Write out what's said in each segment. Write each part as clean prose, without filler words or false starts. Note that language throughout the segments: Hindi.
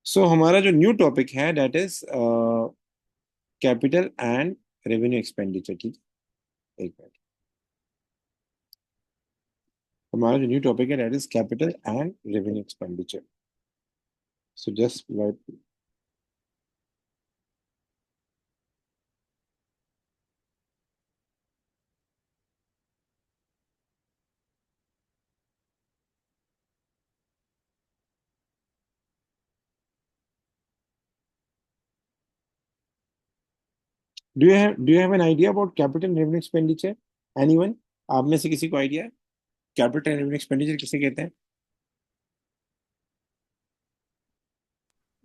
सो हमारा जो न्यू टॉपिक है that is capital and revenue expenditure. ठीक है, एक मिनट। हमारा जो न्यू टॉपिक है that is capital and revenue expenditure. So just do you have an idea about capital revenue expenditure? Anyone? आप में से किसी को आइडिया है कैपिटल रेवेन्यू एक्सपेंडिचर किसे कहते हैं?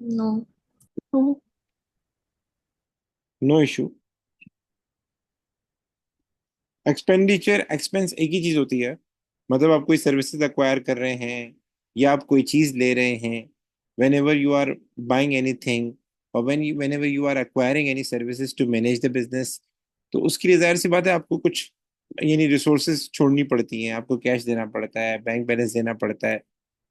No. No. No issue. Expenditure expense एक ही चीज होती है। मतलब आप कोई सर्विसेज एक्वायर कर रहे हैं या आप कोई चीज ले रहे हैं, whenever you are buying anything और whenever you are acquiring any services to manage the business, तो उसके लिए जाहिर सी बात है आपको कुछ यानी रिसोर्सेज छोड़नी पड़ती हैं, आपको कैश देना पड़ता है, बैंक बैलेंस देना पड़ता है।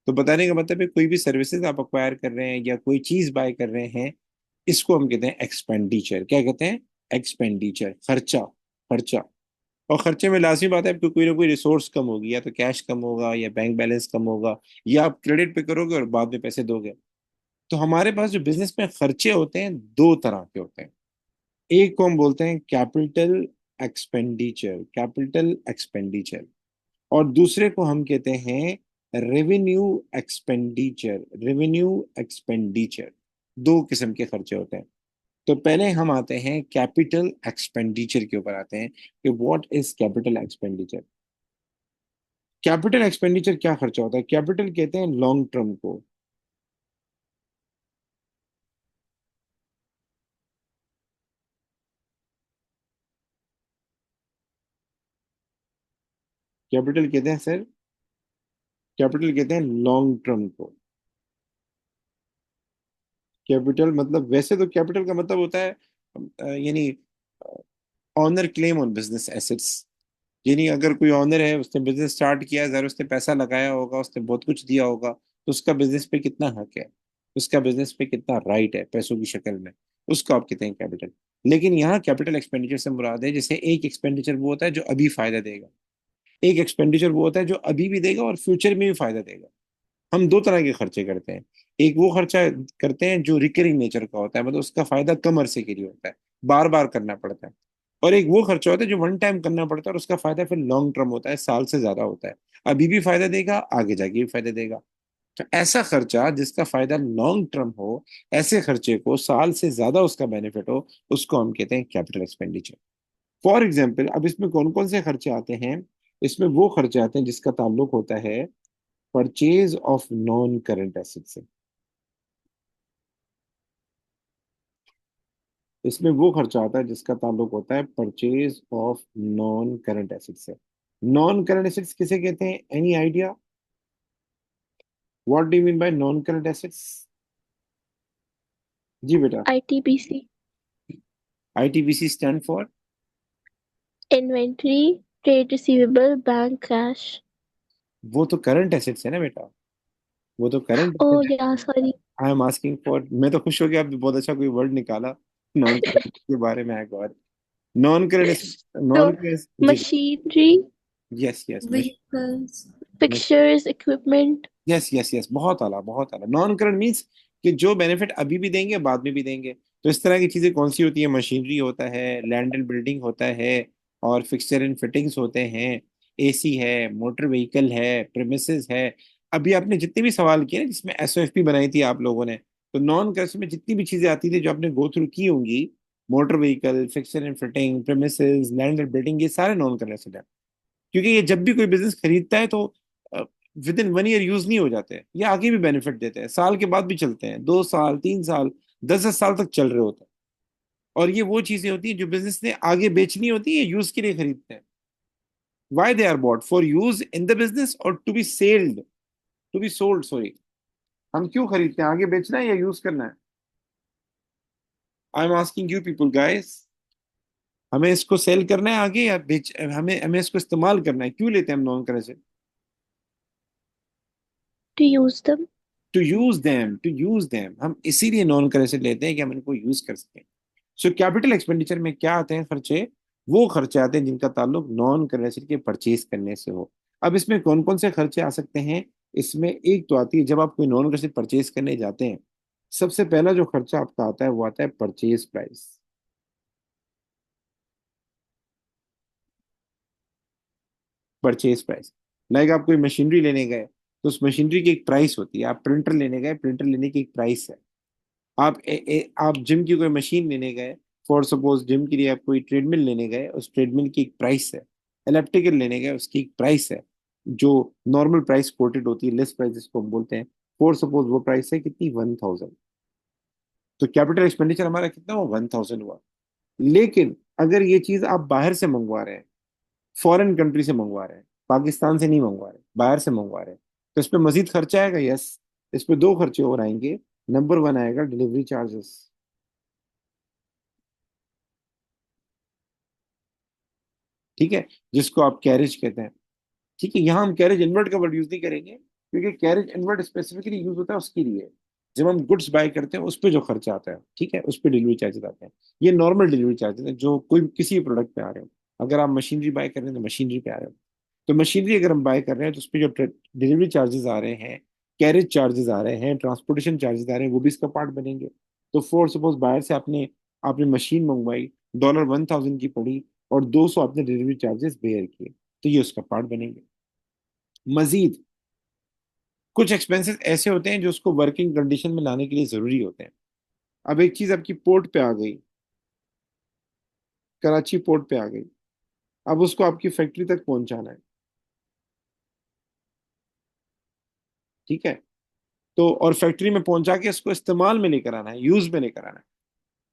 तो बताने का मतलब है कोई भी सर्विसेज आप अक्वायर कर रहे हैं या कोई चीज बाय कर रहे हैं, इसको हम कहते हैं एक्सपेंडिचर। क्या कहते हैं? एक्सपेंडिचर, खर्चा। खर्चा। और खर्चे में लाजमी बात है आपको कोई ना कोई रिसोर्स कम होगी, या तो कैश कम होगा या बैंक बैलेंस कम होगा, या आप क्रेडिट पे करोगे और बाद में पैसे दोगे। तो हमारे पास जो बिजनेस में खर्चे होते हैं दो तरह के होते हैं। एक को हम बोलते हैं कैपिटल एक्सपेंडिचर, कैपिटल एक्सपेंडिचर। और दूसरे को हम कहते हैं रेवेन्यू एक्सपेंडिचर, रेवेन्यू एक्सपेंडिचर। दो किस्म के खर्चे होते हैं। तो पहले हम आते हैं कैपिटल एक्सपेंडिचर के ऊपर आते हैं कि what is capital expenditure. Capital expenditure क्या खर्चा होता है? कैपिटल कहते हैं लॉन्ग टर्म को। कैपिटल कहते हैं सर, कैपिटल कहते हैं लॉन्ग टर्म को। कैपिटल मतलब वैसे तो कैपिटल का मतलब होता है यानी owner claim on business assets. यानी अगर कोई ऑनर है, उसने बिजनेस स्टार्ट किया है, जरा उसने पैसा लगाया होगा, उसने बहुत कुछ दिया होगा, तो उसका बिजनेस पे कितना हक है, उसका बिजनेस पे कितना राइट है पैसों की शक्ल में, उसको आप कहते हैं कैपिटल। लेकिन यहाँ कैपिटल एक्सपेंडिचर से मुराद है, जैसे एक एक्सपेंडिचर वो होता है जो अभी फायदा देगा, एक एक्सपेंडिचर वो होता है जो अभी भी देगा और फ्यूचर में भी फायदा देगा। हम दो तरह के खर्चे करते हैं। एक वो खर्चा करते हैं जो रिकरिंग नेचर का होता है, मतलब उसका फायदा कम अरसे के लिए होता है, बार बार करना पड़ता है। और एक वो खर्चा होता है जो वन टाइम करना पड़ता है और उसका फायदा फिर लॉन्ग टर्म होता है, साल से ज्यादा होता है, अभी भी फायदा देगा, आगे जाके भी फायदा देगा। तो ऐसा खर्चा जिसका फायदा लॉन्ग टर्म हो, ऐसे खर्चे को साल से ज्यादा उसका बेनिफिट हो, उसको हम कहते हैं कैपिटल एक्सपेंडिचर। फॉर एग्जाम्पल, अब इसमें कौन कौन से खर्चे आते हैं? इसमें वो खर्चे आते हैं जिसका ताल्लुक होता है purchase of non current asset से। इसमें वो खर्चा आता है जिसका ताल्लुक होता है purchase of non current asset से। नॉन करंट एसेट्स किसे कहते हैं? Any idea? What do you mean by non current assets? जी बेटा। ITBC. ITBC stand for? Inventory, trade receivable, bank cash. वो तो करंट एसेट्स है ना बेटा, वो तो करंट ओ एसेट है। या sorry. I am asking for, मैं तो खुश हो गया, आपने बहुत अच्छा कोई वर्ड निकाला नॉन करंट के बारे में। एक और नॉन करंट, तो नॉन करंट। जी। Machinery, yes yes. Vehicles, fixtures, equipment. Yes yes yes, बहुत आला बहुत आला। नॉन करंट मीन्स कि जो बेनिफिट अभी भी देंगे बाद में भी देंगे। तो इस तरह की चीजें कौन सी होती है? मशीनरी होता है, लैंड एंड बिल्डिंग होता है, और फिक्सचर एंड फिटिंग्स होते हैं, एसी है, मोटर व्हीकल है, प्रेमिसेस है। अभी आपने जितने भी सवाल किए ना जिसमें एसओएफपी बनाई थी आप लोगों ने, तो नॉन करंट में जितनी भी चीजें आती थी जो आपने गो थ्रू की होंगी, motor vehicle, fixture and fitting, premises, land and building, ये सारे नॉन करंट है। क्योंकि ये जब भी कोई बिजनेस खरीदता है तो विद इन 1 ईयर यूज नहीं हो जाते हैं, ये आगे भी बेनिफिट देते हैं, साल के बाद भी चलते हैं, 2 साल, 3 साल, 10 10 साल तक चल रहे होते हैं। और ये वो चीजें होती हैं जो बिजनेस ने आगे बेचनी होती है, यूज के लिए खरीदते हैं। Why they are bought? For use in the business और to be selled, to be sold, sorry. हम क्यों खरीदते हैं? आगे बेचना है या यूज करना है? I am asking you people guys, हमें इसको सेल करना है आगे या बेच, हमें हमें इसको इस्तेमाल करना है? क्यों लेते हैं हम non currency? To use them. To use them हम इसीलिए नॉन करेंसी लेते हैं कि हम इनको यूज कर सकें। सो कैपिटल एक्सपेंडिचर में क्या आते हैं खर्चे? वो खर्चे आते हैं जिनका ताल्लुक नॉन करेंसी के परचेज करने से हो। अब इसमें कौन कौन से खर्चे आ सकते हैं? इसमें एक तो आती है जब आप कोई नॉन करेंसी परचेज करने जाते हैं, सबसे पहला जो खर्चा आपका आता है वो आता है purchase price. Purchase price, like आप कोई मशीनरी लेने गए तो उस मशीनरी की एक प्राइस होती है। आप प्रिंटर लेने गए, प्रिंटर लेने की एक प्राइस है। आप जिम की कोई मशीन लेने गए, फॉर सपोज जिम के लिए आप कोई ट्रेडमिल लेने गए, उस ट्रेडमिल की एक प्राइस है। इलेक्ट्रिकल लेने गए, उसकी एक प्राइस है। जो नॉर्मल प्राइस कोटेड होती है, लिस्ट प्राइस जिसको हम बोलते हैं, फॉर सपोज वो प्राइस है कितनी, 1000। तो कैपिटल एक्सपेंडिचर हमारा कितना हुआ, 1000 हुआ। लेकिन अगर ये चीज आप बाहर से मंगवा रहे हैं, फॉरेन कंट्री से मंगवा रहे हैं, पाकिस्तान से नहीं मंगवा रहे, बाहर से मंगवा रहे हैं, तो इस पे मजीद खर्चा आएगा, यस। इस पे दो खर्चे और आएंगे। नंबर वन आएगा डिलीवरी चार्जेस, ठीक है, जिसको आप कैरेज कहते हैं। ठीक है, यहाँ हम कैरेज इनवर्ट का वर्ड यूज नहीं करेंगे, क्योंकि कैरेज इनवर्ट स्पेसिफिकली यूज होता है उसके लिए, जब हम गुड्स बाय करते हैं उस पर जो खर्चा आता है, ठीक है, उस पर डिलीवरी चार्जेस आते हैं। ये नॉर्मल डिलीवरी चार्जेस हैं जो कोई किसी प्रोडक्ट पे आ रहे हो। अगर आप मशीनरी बाय कर रहे हैं तो मशीनरी पे आ रहे हो। तो मशीनरी अगर हम बाय कर रहे हैं तो उस पर जो डिलीवरी चार्जेस आ रहे हैं, कैरेज चार्जेस आ रहे हैं, ट्रांसपोर्टेशन चार्जेस आ रहे हैं, वो भी इसका पार्ट बनेंगे। तो फॉर सपोज बाहर से आपने आपने मशीन मंगवाई, $1000 की पड़ी, और 200 आपने डिलीवरी चार्जेस बेयर किए, तो ये उसका पार्ट बनेंगे। मजीद कुछ एक्सपेंसेस ऐसे होते हैं जो उसको वर्किंग कंडीशन में लाने के लिए जरूरी होते हैं। अब एक चीज आपकी पोर्ट पे आ गई, कराची पोर्ट पे आ गई, अब उसको आपकी फैक्ट्री तक पहुंचाना है, ठीक है। तो और फैक्ट्री में पहुंचा के इसको इस्तेमाल में लेकर आना है, यूज में लेकर आना है।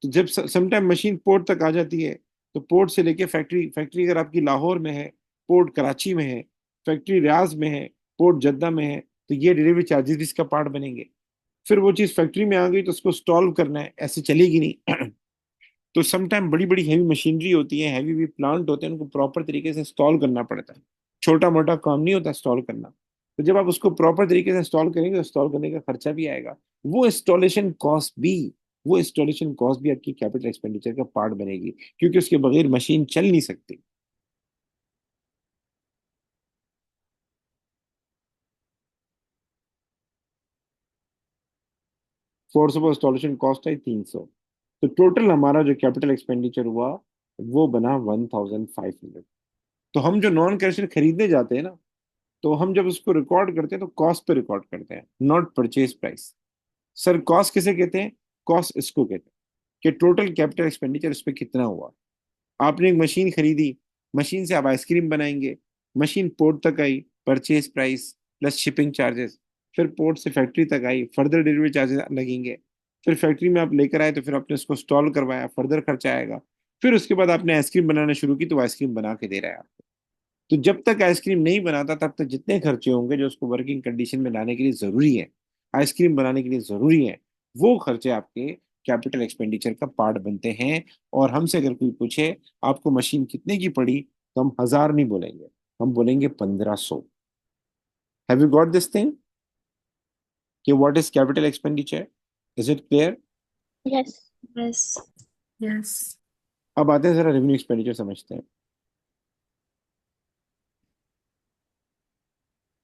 तो जब समटाइम मशीन पोर्ट तक आ जाती है, तो पोर्ट से लेके फैक्ट्री, फैक्ट्री अगर आपकी लाहौर में है, पोर्ट कराची में है, फैक्ट्री रियाज में है, पोर्ट जद्दा में है, तो ये डिलीवरी चार्जेस भी इसका पार्ट बनेंगे। फिर वो चीज़ फैक्ट्री में आ गई तो उसको स्टॉल करना है, ऐसे चलेगी नहीं। तो समटाइम बड़ी बड़ी हैवी मशीनरी होती है, हैवी भी प्लांट होते हैं, उनको प्रॉपर तरीके से इंस्टॉल करना पड़ता है। छोटा मोटा काम नहीं होता इंस्टॉल करना। तो जब आप उसको प्रॉपर तरीके से इंस्टॉल करेंगे, इंस्टॉल करने का खर्चा भी आएगा। वो इंस्टॉलेशन कॉस्ट भी वो इंस्टॉलेशन कॉस्ट भी आपकी कैपिटल एक्सपेंडिचर का पार्ट बनेगी, क्योंकि उसके बगैर मशीन चल नहीं सकती। फोर्स ऑफ इंस्टॉलेशन कॉस्ट है 300। तो टोटल हमारा जो कैपिटल एक्सपेंडिचर हुआ वो बना 1500। तो हम जो नॉन कैश खरीदने जाते हैं ना, तो हम जब उसको रिकॉर्ड करते हैं तो कॉस्ट पे रिकॉर्ड करते हैं, not purchase price. Sir cost किसे कहते हैं? कॉस्ट इसको कहते हैं कि टोटल कैपिटल एक्सपेंडिचर इस पे कितना हुआ। आपने एक मशीन खरीदी, मशीन से आप आइसक्रीम बनाएंगे, मशीन पोर्ट तक आई, purchase price plus shipping charges. फिर पोर्ट से फैक्ट्री तक आई, फर्दर डिलीवरी चार्जेस लगेंगे। फिर फैक्ट्री में आप लेकर आए तो फिर आपने उसको स्टॉल करवाया, फर्दर खर्चा आएगा। फिर उसके बाद आपने आइसक्रीम बनाना शुरू की तो आइसक्रीम बना के दे रहा है आपको। तो जब तक आइसक्रीम नहीं बनाता तब तक जितने खर्चे होंगे जो उसको वर्किंग कंडीशन में लाने के लिए जरूरी है, आइसक्रीम बनाने के लिए जरूरी है, वो खर्चे आपके कैपिटल एक्सपेंडिचर का पार्ट बनते हैं। और हमसे अगर कोई पूछे आपको मशीन कितने की पड़ी, तो हम 1000 नहीं बोलेंगे, हम बोलेंगे 1500। Have you got this thing कि what is capital expenditure? Is it clear? Yes. Yes. Yes. अब आते हैं जरा रेवेन्यू एक्सपेंडिचर समझते हैं।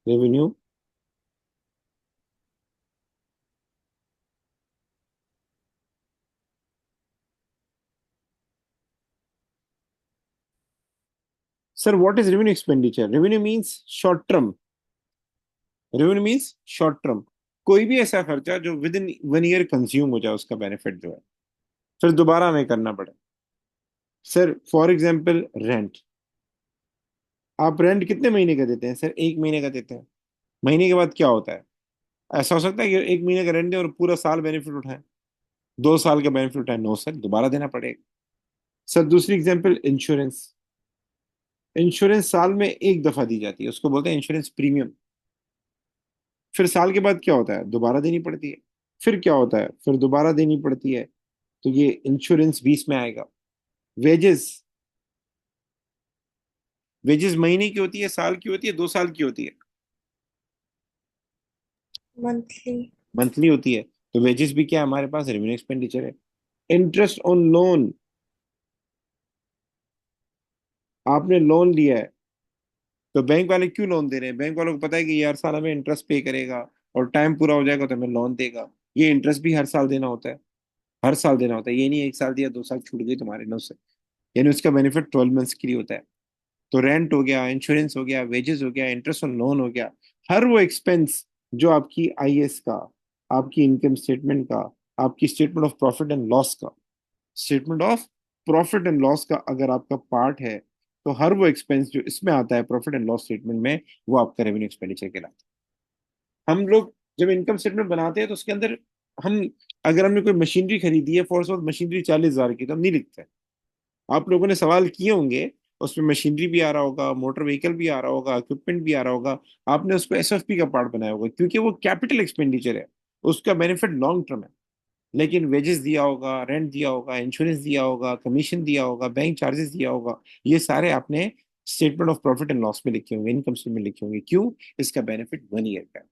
Revenue, sir what is revenue expenditure? Revenue means short term. Revenue means short term, कोई भी ऐसा खर्चा जो विद इन 1 ईयर कंज्यूम हो जाए, उसका बेनिफिट जो है फिर दोबारा हमें करना पड़े। सर फॉर एग्जांपल रेंट, आप रेंट कितने महीने का देते हैं? सर 1 महीने का देते हैं। महीने के बाद क्या होता है? ऐसा हो सकता है कि 1 महीने का रेंट दें और पूरा साल बेनिफिट उठाएं, 2 साल का बेनिफिट उठाएं? नो सर, दोबारा देना पड़ेगा। सर दूसरी एग्जांपल इंश्योरेंस। इंश्योरेंस साल में एक दफा दी जाती है, उसको बोलते हैं इंश्योरेंस प्रीमियम। फिर साल के बाद क्या होता है? दोबारा देनी पड़ती है। फिर क्या होता है? फिर दोबारा देनी पड़ती है। तो ये इंश्योरेंस 20 में आएगा। वेजेस, वेजेस महीने की होती है, साल की होती है, 2 साल की होती है? Monthly. मंथली होती है। तो वेजेस भी क्या है हमारे पास, रेवेन्यू एक्सपेंडिचर है। इंटरेस्ट ऑन लोन, आपने लोन लिया है, तो बैंक वाले क्यों लोन दे रहे हैं? बैंक वालों को पता है कि यार साल हमें इंटरेस्ट पे करेगा और टाइम पूरा हो जाएगा तो हमें लोन देगा। ये इंटरेस्ट भी हर साल देना होता है, हर साल देना होता है, ये नहीं एक साल दिया 2 साल छूट गई तुम्हारे नौ से। यानी उसका बेनिफिट 12 मंथ्स के लिए होता है। तो रेंट हो गया, इंश्योरेंस हो गया, वेजेस हो गया, इंटरेस्ट ऑन लोन हो गया, हर वो एक्सपेंस जो आपकी आईएएस का, आपकी इनकम स्टेटमेंट का, आपकी statement of profit and loss का, statement of profit and loss का अगर आपका पार्ट है, तो हर वो एक्सपेंस जो इसमें आता है प्रॉफिट एंड लॉस स्टेटमेंट में, वो आपका रेवेन्यू एक्सपेंडिचर कहलाता है। हम लोग जब इनकम स्टेटमेंट बनाते हैं तो उसके अंदर हम, अगर हमने कोई मशीनरी खरीदी है, फॉर सपोज मशीनरी 40,000 की, तो हम नहीं लिखते। आप लोगों ने सवाल किए होंगे, उसमें मशीनरी भी आ रहा होगा, मोटर व्हीकल भी आ रहा होगा, इक्विपमेंट भी आ रहा होगा, आपने उसको एसएफपी का पार्ट बनाया होगा क्योंकि वो कैपिटल एक्सपेंडिचर है, उसका बेनिफिट लॉन्ग टर्म है। लेकिन वेजेस दिया होगा, रेंट दिया होगा, इंश्योरेंस दिया होगा, कमीशन दिया होगा, बैंक चार्जेस दिया होगा, ये सारे आपने statement of profit and loss में लिखे होंगे, इनकम स्टेटमेंट में लिखे होंगे। क्यों? इसका बेनिफिट 1 ईयर का है।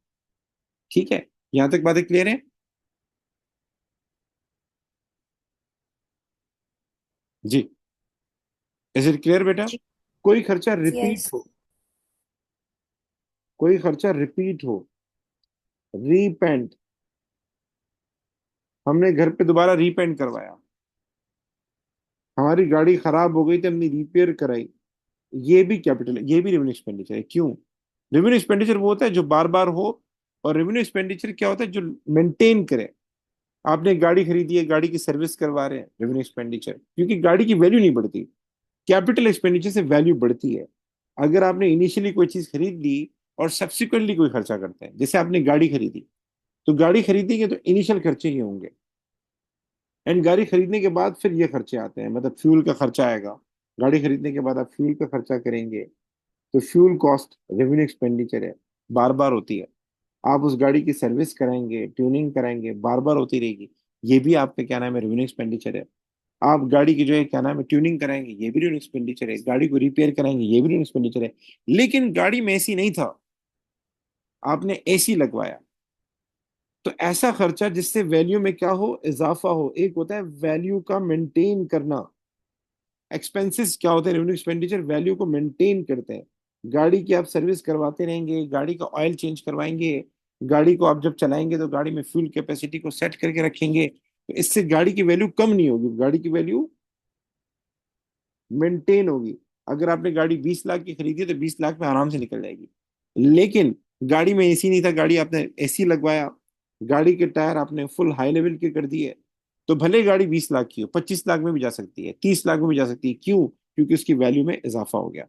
ठीक है, यहां तक बातें क्लियर है? जी, इज इट क्लियर बेटा? कोई खर्चा रिपीट Yes. हो, कोई खर्चा रिपीट हो, रीपेंट, हमने घर पे दोबारा रीपेंट करवाया, हमारी गाड़ी खराब हो गई तो हमने रिपेयर कराई, ये भी कैपिटल है, ये भी रेवेन्यू एक्सपेंडिचर है। क्यों? रेवेन्यू एक्सपेंडिचर वो होता है जो बार बार हो, और रेवेन्यू एक्सपेंडिचर क्या होता है? जो मेंटेन करे। आपने गाड़ी खरीदी है, गाड़ी की सर्विस करवा रहे हैं, रेवेन्यू एक्सपेंडिचर, क्योंकि गाड़ी की वैल्यू नहीं बढ़ती। कैपिटल एक्सपेंडिचर से वैल्यू बढ़ती है। अगर आपने इनिशियली कोई चीज खरीद ली और सब्सिक्वेंटली कोई खर्चा करते हैं, जैसे आपने गाड़ी खरीदी, तो गाड़ी खरीदेंगे तो इनिशियल खर्चे ही होंगे, एंड गाड़ी खरीदने के बाद फिर ये खर्चे आते हैं, मतलब फ्यूल का खर्चा आएगा। गाड़ी खरीदने के बाद आप फ्यूल का खर्चा करेंगे, तो फ्यूल कॉस्ट रेवेन्यू एक्सपेंडिचर है, बार बार होती है। आप उस गाड़ी की सर्विस कराएंगे, ट्यूनिंग कराएंगे, बार बार होती रहेगी, ये भी आपका क्या नाम है, रेवेन्यू एक्सपेंडिचर है। आप गाड़ी की जो है क्या नाम है, ट्यूनिंग कराएंगे, ये भी रेवेन्यू एक्सपेंडिचर है। गाड़ी को रिपेयर कराएंगे, ये भी रेवेन्यू एक्सपेंडिचर है। लेकिन गाड़ी में एसी नहीं था, आपने एसी लगवाया, तो ऐसा खर्चा जिससे वैल्यू में क्या हो, इजाफा हो। एक होता है वैल्यू का मेंटेन करना, एक्सपेंसेस क्या होते हैं, रेवेन्यू एक्सपेंडिचर वैल्यू को मेंटेन करते हैं। गाड़ी की आप सर्विस करवाते रहेंगे, गाड़ी का ऑयल चेंज करवाएंगे, गाड़ी को आप जब चलाएंगे तो गाड़ी में फ्यूल कैपेसिटी को सेट करके रखेंगे, तो इससे गाड़ी की वैल्यू कम नहीं होगी, गाड़ी की वैल्यू मेंटेन होगी। अगर आपने गाड़ी 20 लाख की खरीदी है तो 20 लाख में आराम से निकल जाएगी। लेकिन गाड़ी में एसी नहीं था, गाड़ी आपने एसी लगवाया, गाड़ी के टायर आपने फुल हाई लेवल के कर दिए, तो भले गाड़ी 20 लाख की हो, 25 लाख में भी जा सकती है, 30 लाख में भी जा सकती है। क्यों? क्योंकि उसकी वैल्यू में इजाफा हो गया।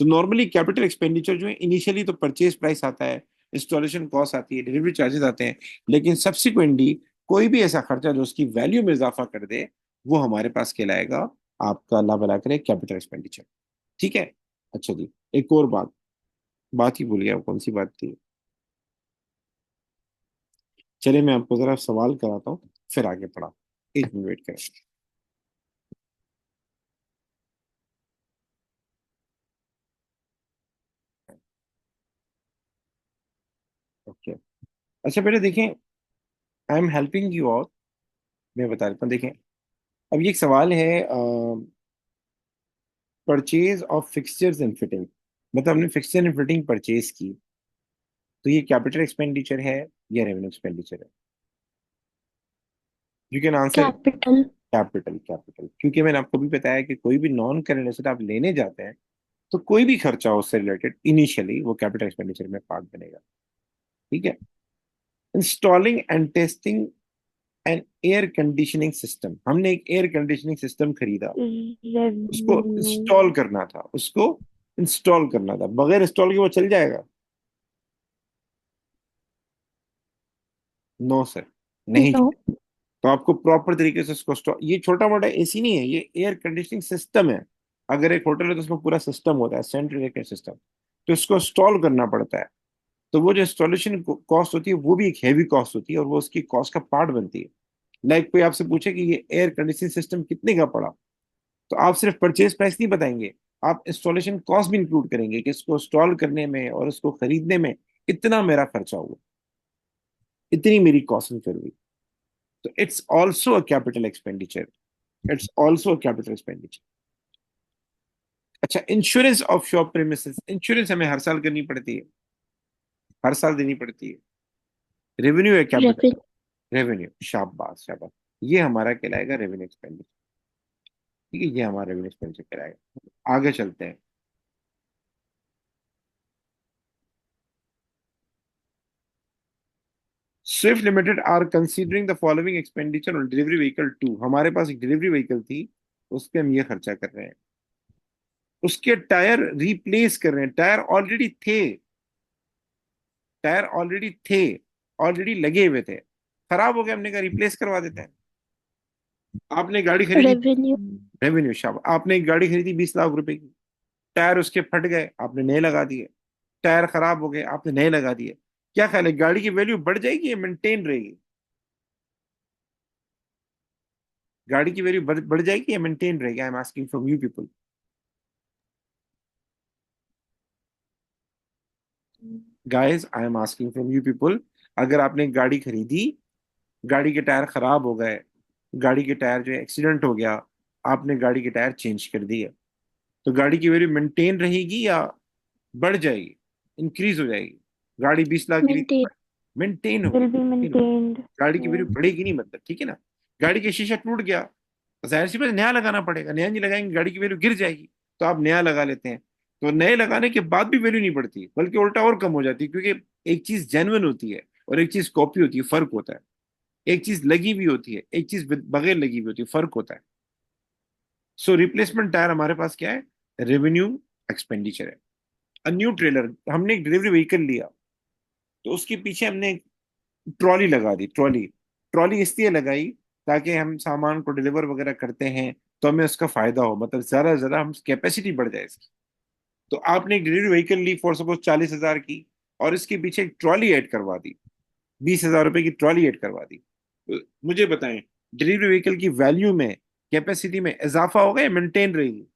तो नॉर्मली कैपिटल एक्सपेंडिचर जो है, इनिशियली तो परचेज प्राइस आता है, इंस्टॉलेशन कॉस्ट आती है, डिलीवरी चार्जेस आते हैं, लेकिन सब्सिक्वेंटली कोई भी ऐसा खर्चा जो उसकी वैल्यू में इजाफा कर दे, वो हमारे पास कहलाएगा, आपका अल्लाह भला करे, कैपिटल एक्सपेंडिचर। ठीक है। अच्छा जी, एक और बात, बात ही भूल गया, कौन सी बात थी? चलिए मैं आपको जरा सवाल कराता हूँ, फिर आगे पढ़ा। 1 मिनट वेट करें। ओके, अच्छा बेटा देखें, I am helping you out, मैं बता देता हूँ। देखें, अब ये एक सवाल है, purchase of fixtures and fitting, मतलब हमने फिक्सचर एंड फिटिंग परचेज की, तो ये कैपिटल एक्सपेंडिचर है या रेवेन्यू एक्सपेंडिचर है? You can answer. capital, capital, capital, क्योंकि मैंने आपको भी बताया कि कोई भी नॉन करेंट एसेट आप लेने जाते हैं, तो कोई भी खर्चा हो उससे रिलेटेड, इनिशियली वो कैपिटल एक्सपेंडिचर में पार्ट बनेगा। ठीक है। Installing and testing an air conditioning system, हमने एक एयर कंडीशनिंग सिस्टम खरीदा, उसको इंस्टॉल revenue, करना था, उसको इंस्टॉल करना था, बगैर इंस्टॉल के वो चल जाएगा? नो सर, नहीं। no, तो आपको प्रॉपर तरीके से उसको स्टॉल, ये छोटा मोटा एसी नहीं है, ये एयर कंडीशनिंग सिस्टम है। अगर एक होटल है तो उसमें पूरा सिस्टम होता है, सेंट्रल एयर सिस्टम, तो इसको इंस्टॉल करना पड़ता है। तो वो जो इंस्टॉलेशन कॉस्ट होती है, वो भी एक हैवी कॉस्ट होती है, और वो उसकी कॉस्ट का पार्ट बनती है। लाइक कोई आपसे पूछे कि ये एयर कंडीशनिंग सिस्टम कितने का पड़ा, तो आप सिर्फ परचेज प्राइस नहीं बताएंगे, आप इंस्टॉलेशन कॉस्ट भी इंक्लूड करेंगे कि इसको इंस्टॉल करने में और इसको खरीदने में इतना मेरा खर्चा हुआ। इतनी मेरी कॉस्ट इंक्र हुई। तो it's also a capital expenditure, it's also a capital expenditure. अच्छा, insurance of shop premises, insurance हमें हर साल करनी पड़ती है, हर साल देनी पड़ती है। रेवेन्यू है कैपिटल, Revenue. रेवेन्यू, शाबाश शाबाश। ये हमारा कहलाएगा रेवेन्यू एक्सपेंडिचर। ठीक है, ये हमारा रेवेन्यू एक्सपेंडिचर कहलाएगा। आगे चलते हैं। Swift limited are considering the following expenditure on delivery vehicle two. हमारे पास एक डिलीवरी व्हीकल थी, उस पे हम ये खर्चा कर रहे हैं। उसके टायर रिप्लेस कर रहे हैं, टायर ऑलरेडी थे, टायर ऑलरेडी थे, ऑलरेडी लगे हुए थे, खराब हो गए, हमने कहा रिप्लेस करवा देते हैं। आपने गाड़ी खरीदी, Revenue. रेवेन्यू शाबाश। आपने एक गाड़ी खरीदी 20 लाख रुपए की, टायर उसके फट गए, आपने नए लगा दिए। टायर खराब हो गए, आपने नए लगा दिए। क्या ख्याल है, गाड़ी की वैल्यू बढ़ जाएगी या मेंटेन रहेगी? गाड़ी की वैल्यू बढ़ जाएगी या मेंटेन रहेगी? I am asking from you people. Guys, I am asking from you people. अगर आपने एक गाड़ी खरीदी, गाड़ी के टायर खराब हो गए, गाड़ी के टायर जो है एक्सीडेंट हो गया, आपने गाड़ी के टायर चेंज कर दिए, तो गाड़ी की वैल्यू मेंटेन रहेगी या बढ़ जाएगी, इंक्रीज हो जाएगी? गाड़ी 20 लाख की Maintain. मेंटेन होगी, Will be maintained. गाड़ी की वैल्यू Yes. बढ़ेगी नहीं, मतलब ठीक है ना। गाड़ी का शीशा टूट गया, तो जाहिर सी बात है, नया लगाना पड़ेगा, नया नहीं लगाएंगे गाड़ी की वैल्यू गिर जाएगी, तो आप नया लगा लेते हैं। तो नए लगाने के बाद भी वैल्यू नहीं बढ़ती, बल्कि उल्टा और कम हो जाती है, क्योंकि एक चीज जेन्युइन होती है और एक चीज कॉपी होती है, फर्क होता है। एक चीज लगी हुई होती है, एक चीज बगैर लगी हुई होती है, फर्क होता है। सो रिप्लेसमेंट टायर हमारे पास क्या है, रेवेन्यू एक्सपेंडिचर है। अ न्यू ट्रेलर, हमने एक डिलीवरी व्हीकल लिया, तो उसके पीछे हमने ट्रॉली लगा दी, ट्रॉली। ट्रॉली इसलिए लगाई ताकि हम सामान को डिलीवर वगैरह करते हैं, तो हमें उसका फायदा हो, मतलब ज्यादा से ज्यादा हम कैपेसिटी बढ़ जाए इसकी। तो आपने एक डिलीवरी व्हीकल ली फॉर सपोज 40 हजार की, और इसके पीछे एक ट्रॉली ऐड करवा दी, 20 हजार रुपए की ट्रॉली ऐड करवा दी। तो मुझे बताएं, डिलीवरी व्हीकल की वैल्यू में, कैपेसिटी में इजाफा होगा या मेंटेन रहेगी?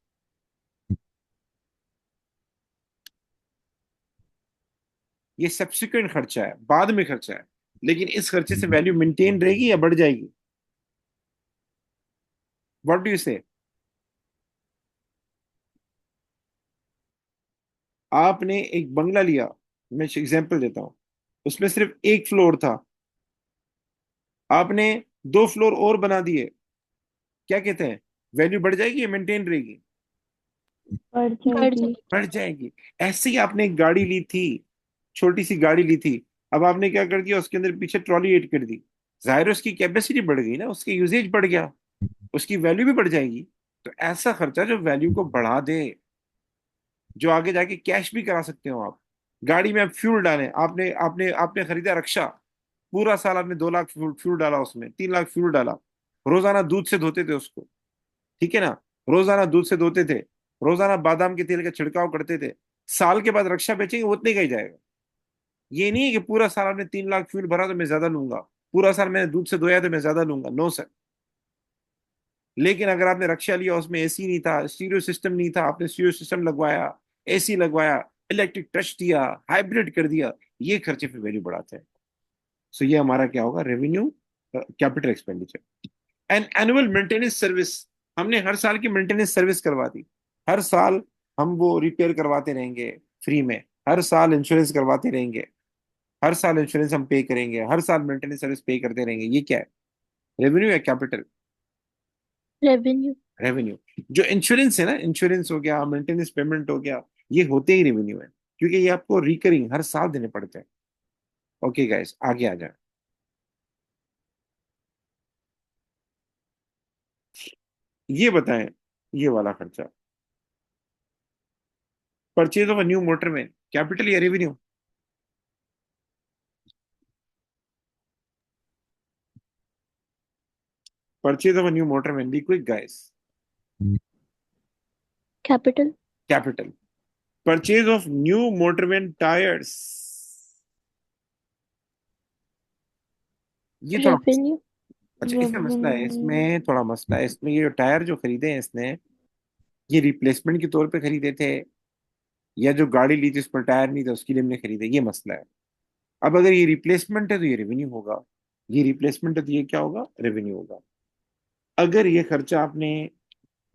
ये सब्सिक्वेंट खर्चा है, बाद में खर्चा है, लेकिन इस खर्चे से वैल्यू मेंटेन रहेगी या बढ़ जाएगी? व्हाट डू यू से? आपने एक बंगला लिया, मैं एग्जांपल देता हूं, उसमें सिर्फ एक फ्लोर था, आपने 2 फ्लोर और बना दिए, क्या कहते हैं, वैल्यू बढ़ जाएगी या मेंटेन रहेगी? बढ़ जाएगी. बढ़ जाएगी। ऐसे ही आपने एक गाड़ी ली थी, छोटी सी गाड़ी ली थी, अब आपने क्या कर दिया, उसके अंदर पीछे ट्रॉली ऐड कर दी, जाहिर है उसकी कैपेसिटी बढ़ गई ना, उसकी यूजेज बढ़ गया, उसकी वैल्यू भी बढ़ जाएगी। तो ऐसा खर्चा जो वैल्यू को बढ़ा दे, जो आगे जाके कैश भी करा सकते हो आप। गाड़ी में आप फ्यूल डालें, आपने आपने आपने खरीदा रक्षा, पूरा साल आपने 2 लाख फ्यूल फ्यूल डाला, उसमें 3 लाख फ्यूल डाला, रोजाना दूध से धोते थे उसको, ठीक है ना, रोजाना दूध से धोते थे, रोजाना बादाम के तेल का छिड़काव करते थे, साल के बाद रक्षा बेचेंगे वो उतने का ही जाएगा। ये नहीं है कि पूरा साल आपने 3 लाख फ्यूल भरा तो मैं ज्यादा लूंगा, पूरा साल मैंने दूध से धोया तो मैं ज्यादा लूंगा, नो सर। लेकिन अगर आपने रक्षा लिया, उसमें एसी नहीं था, स्टीरियो सिस्टम नहीं था, आपने स्टीरियो सिस्टम लगवाया, एसी लगवाया, इलेक्ट्रिक टच दिया, हाइब्रिड कर दिया, ये खर्चे पे वैल्यू बढ़ाते हैं। सो ये हमारा क्या होगा, revenue capital expenditure. And annual maintenance service, हमने हर साल की मेंटेनेंस सर्विस करवा दी, हर साल हम वो रिपेयर करवाते रहेंगे फ्री में, हर साल इंश्योरेंस करवाते रहेंगे, हर साल इंश्योरेंस हम पे करेंगे, हर साल मेंटेनेंस सर्विस पे करते रहेंगे। ये क्या है, रेवेन्यू या कैपिटल? Revenue. रेवेन्यू। जो इंश्योरेंस है ना, इंश्योरेंस हो गया, मेंटेनेंस पेमेंट हो गया, ये होते ही रेवेन्यू है, क्योंकि ये आपको रिकरिंग हर साल देने पड़ते हैं। ओके गाइस, आगे आ जाए। ये बताएं, ये वाला खर्चा, purchase of a new motor में, कैपिटल या revenue? Purchase of a new motor में, be quick guys. Capital. Capital. Purchase of new motorman tyres, ये थोड़ा, Revenue. अच्छा इसमें मसला है, इसमें थोड़ा मसला है, इसमें ये टायर जो खरीदे हैं इसने, ये रिप्लेसमेंट के तौर पे खरीदे थे, या जो गाड़ी ली थी उस पर टायर नहीं था उसके लिए हमने खरीदे, ये मसला है। अब अगर ये रिप्लेसमेंट है तो ये रेवेन्यू होगा, ये रिप्लेसमेंट है तो ये क्या होगा, रेवेन्यू होगा। अगर ये खर्चा आपने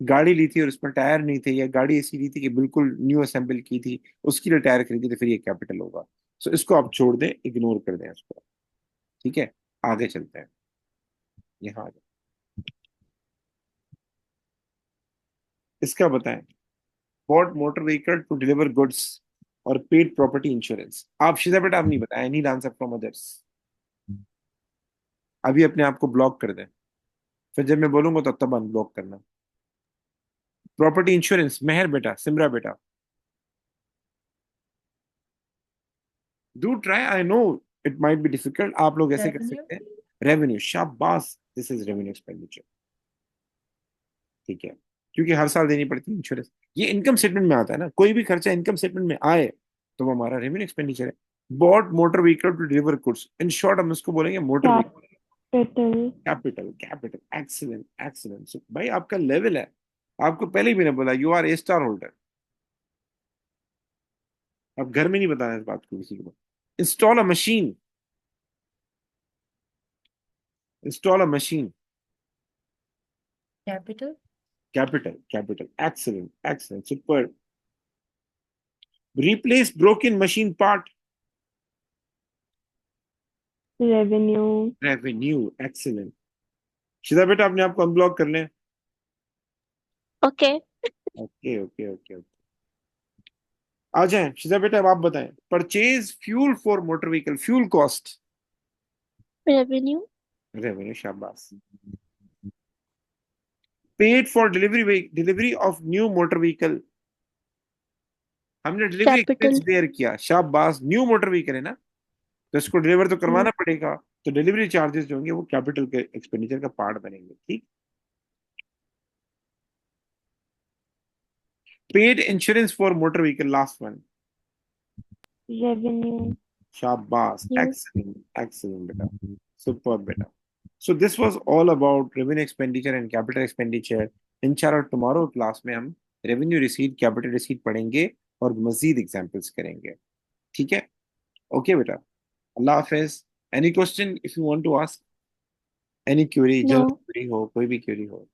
गाड़ी ली थी और उसमें टायर नहीं थे, या गाड़ी ऐसी ली थी कि बिल्कुल न्यू असेंबल की थी, उसके लिए टायर खरीदे, तो फिर ये कैपिटल होगा। सो इसको आप छोड़ दें, इग्नोर कर दें इसको। ठीक है, आगे चलते हैं। यहाँ आ जाए, इसका बताएं। Bought motor vehicle to deliver goods और पेड प्रॉपर्टी इंश्योरेंस। आप सीधा बेटा, आप नहीं बताया, नहीं आंसर फ्रॉम अदर्स। अभी अपने आप को ब्लॉक कर दें, फिर जब मैं बोलूंगा तो तब अनब्लॉक करना। प्रॉपर्टी इंश्योरेंस, मेहर बेटा, सिमरा बेटा, do try, I know it might be difficult, आप लोग ऐसे कर Revenue. सकते हैं। रेवेन्यू, शाबाश, दिस इज रेवेन्यू एक्सपेंडिचर। ठीक है, क्योंकि हर साल देनी पड़ती है इंश्योरेंस। ये इनकम स्टेटमेंट में आता है ना, कोई भी खर्चा इनकम स्टेटमेंट में आए तो वो हमारा रेवेन्यू एक्सपेंडिचर है। Bought motor vehicle to deliver goods, in short हम इसको बोलेंगे motor vehicle. Capital. Capital, capital, excellent, excellent. भाई आपका लेवल है, आपको पहले ही मैंने बोला you are a star holder. अब घर में नहीं बताना इस बात को किसी को। Install a machine, install a machine, Capital. Capital, capital, excellent, excellent, super. Replace broken machine part, revenue. Revenue, excellent. Shida बेटा अपने आप को अनब्लॉक कर लें। Okay. Okay okay okay okay, आ जाएं शिदा बेटा, अब आप बताएं। Purchase fuel for motor vehicle, fuel cost, revenue. Revenue, शाबाश। Paid for delivery, delivery of new motor vehicle, हमने डिलीवरी एक्सपेंस कैपिटल। बेयर किया, शाबाश। न्यू मोटर व्हीकल है ना, तो इसको डिलीवर तो करवाना पड़ेगा, तो डिलीवरी चार्जेस जो होंगे वो कैपिटल के एक्सपेंडिचर का पार्ट बनेंगे। ठीक। Paid insurance for motor vehicle, last one, revenue. शाबाश, न्यू। एक्सीलेंट, एक्सीलेंट बेटा, सुपर बेटा। So this was all about revenue expenditure and capital expenditure. इंशाल्लाह टुमारो क्लास में हम रेवेन्यू रिसीट, कैपिटल रिसीट पढ़ेंगे और मजीद एग्जांपल्स करेंगे। ठीक है, ओके बेटा, अल्लाह हाफिज। Any question if you want to ask, any query, no. General query हो, कोई भी क्वेरी हो।